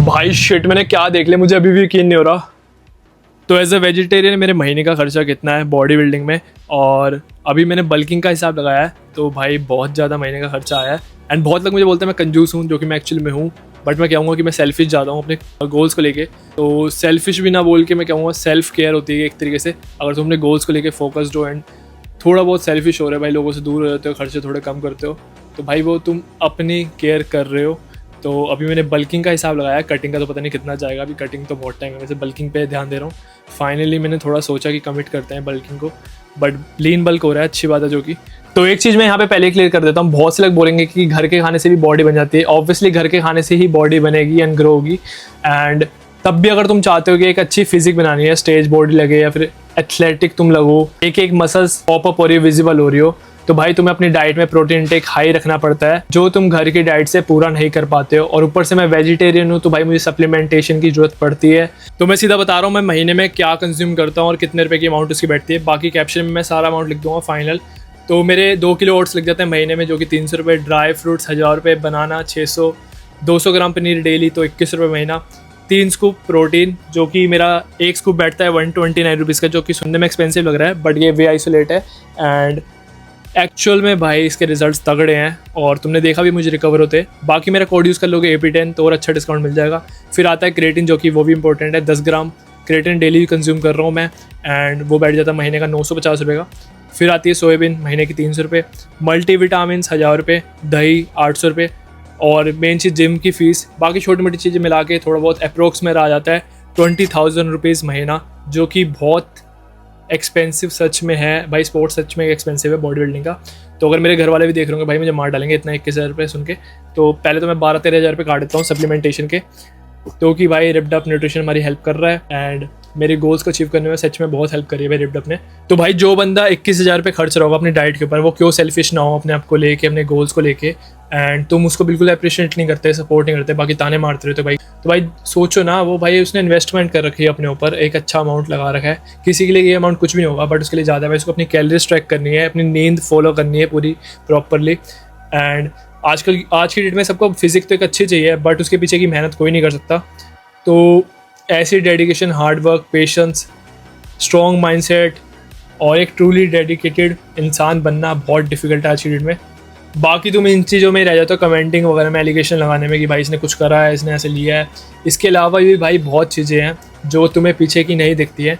भाई शिट, मैंने क्या देख लिया, मुझे अभी भी यकीन नहीं हो रहा। तो एज अ वेजिटेरियन मेरे महीने का खर्चा कितना है बॉडी बिल्डिंग में, और अभी मैंने बल्किंग का हिसाब लगाया है तो भाई बहुत ज़्यादा महीने का खर्चा आया है। एंड बहुत लोग मुझे बोलते हैं मैं कंजूस हूँ, जो कि मैं एक्चुअली में हूँ, बट मैं कहूँगा कि मैं सेल्फिश ज़्यादा हूँ अपने गोल्स को लेके। तो सेल्फिश भी ना बोल के मैं कहूँगा सेल्फ केयर होती है एक तरीके से। अगर तुम अपने गोल्स को लेके फोकस्ड हो एंड थोड़ा बहुत सेल्फिश हो रहे हो भाई, लोगों से दूर हो जाते हो, खर्चे थोड़े कम करते हो, तो भाई वो तुम अपनी केयर कर रहे हो। तो अभी मैंने बल्किंग का हिसाब लगाया, कटिंग का तो पता नहीं कितना जाएगा, अभी कटिंग तो बहुत टाइम है, वैसे बल्किंग पे ध्यान दे रहा हूँ। फाइनली मैंने थोड़ा सोचा कि कमिट करते हैं बल्किंग को, बट लीन बल्क हो रहा है, अच्छी बात है जो कि। तो एक चीज़ मैं यहाँ पे पहले क्लियर कर देता हूँ, बहुत से लोग बोलेंगे कि घर के खाने से भी बॉडी बन जाती है। ऑब्वियसली घर के खाने से ही बॉडी बनेगी एंड ग्रो होगी। एंड तब भी अगर तुम चाहते हो कि एक अच्छी फिजिक बनानी है, स्टेज बॉडी लगे या फिर एथलेटिक तुम लगो, एक एक मसल्स पॉप अप हो रही हो, विजिबल हो रही हो, तो भाई तुम्हें अपनी डाइट में प्रोटीन इंटेक हाई रखना पड़ता है, जो तुम घर की डाइट से पूरा नहीं कर पाते हो। और ऊपर से मैं वेजिटेरियन हूँ तो भाई मुझे सप्लीमेंटेशन की जरूरत पड़ती है। तो मैं सीधा बता रहा हूँ मैं महीने में क्या कंज्यूम करता हूँ और कितने रुपए की अमाउंट उसकी बैठती है। बाकी कैप्शन में मैं सारा अमाउंट लिख दूंगा फाइनल। तो मेरे 2 किलो ओट्स लग जाते हैं महीने में, जो कि 300 रुपये, ड्राई फ्रूट्स 1000 रुपये, बनाना 600, 200 ग्राम पनीर डेली तो 21 रुपये महीना, 3 स्कूप प्रोटीन, जो कि मेरा एक स्कूप बैठता है 129 रुपीज़ का, जो कि सुनने में एक्सपेंसिव लग रहा है बट ये वे आइसोलेट है। एंड एक्चुअल में भाई इसके रिजल्ट्स तगड़े हैं और तुमने देखा भी मुझे रिकवर होते। बाकी मेरा कोड यूज़ कर लोगे AP10 तो और अच्छा डिस्काउंट मिल जाएगा। फिर आता है क्रेटिन, जो कि वो भी इंपॉर्टेंट है, 10 ग्राम क्रेटिन डेली कंज्यूम कर रहा हूँ मैं, एंड वो बैठ जाता है महीने का 950 रुपये का। फिर आती है सोयाबीन, महीने की 300 रुपये, मल्टीविटामिन 1000 रुपये, दही 800 रुपये, और मेन चीज़ जिम की फ़ीस। बाकी छोटी मोटी चीज़ें मिला के थोड़ा बहुत अप्रोक्स में आ जाता है 20,000 रुपीज़ महीना, जो कि बहुत एक्सपेंसिव सच में है भाई। स्पोर्ट्स सच में एक्सपेंसिव है बॉडी बिल्डिंग का। तो अगर मेरे घर वाले भी देख रहे होंगे भाई मुझे मार डालेंगे इतना 21,000 रुपये सुन के, तो पहले तो मैं 12-13 हज़ार रुपये काट देता हूँ सप्लीमेंटेशन के, तो कि भाई रिप्ड अप न्यूट्रिशन हमारी हेल्प कर रहा है एंड मेरे गोल्स को अचीव करने में सच में बहुत हेल्प करी है भाई रिप्ड अप ने। तो भाई जो बंदा 21,000 रुपये खर्च रहा होगा अपनी डाइट के ऊपर, वो क्यों सेल्फिश ना हो अपने आप को लेके, अपने गोल्स को लेके, एंड तुम उसको बिल्कुल अप्रिशिएट नहीं करते, सपोर्ट नहीं करते, बाकी ताने मारते रहते भाई। तो भाई सोचो ना, वो भाई उसने इन्वेस्टमेंट कर रखी है अपने ऊपर, एक अच्छा अमाउंट लगा रखा है। किसी के लिए ये अमाउंट कुछ भी नहीं होगा बट उसके लिए ज़्यादा है भाई। उसको अपनी कैलोरीज ट्रैक करनी है, अपनी नींद फॉलो करनी है पूरी प्रॉपरली। एंड आज की डेट में सबको फिजिक तो एक अच्छी चाहिए बट उसके पीछे की मेहनत कोई नहीं कर सकता। तो ऐसी dedication, hard work, patience, strong mindset और एक ट्रूली डेडिकेटेड इंसान बनना बहुत डिफिकल्ट है आज की डेट में। बाकी तुम इन चीज़ों में रह जाते हो कमेंटिंग वगैरह में, एलिगेशन लगाने में कि भाई इसने कुछ करा है, इसने ऐसे लिया है। इसके अलावा भी भाई बहुत चीज़ें हैं जो तुम्हें पीछे की नहीं दिखती हैं।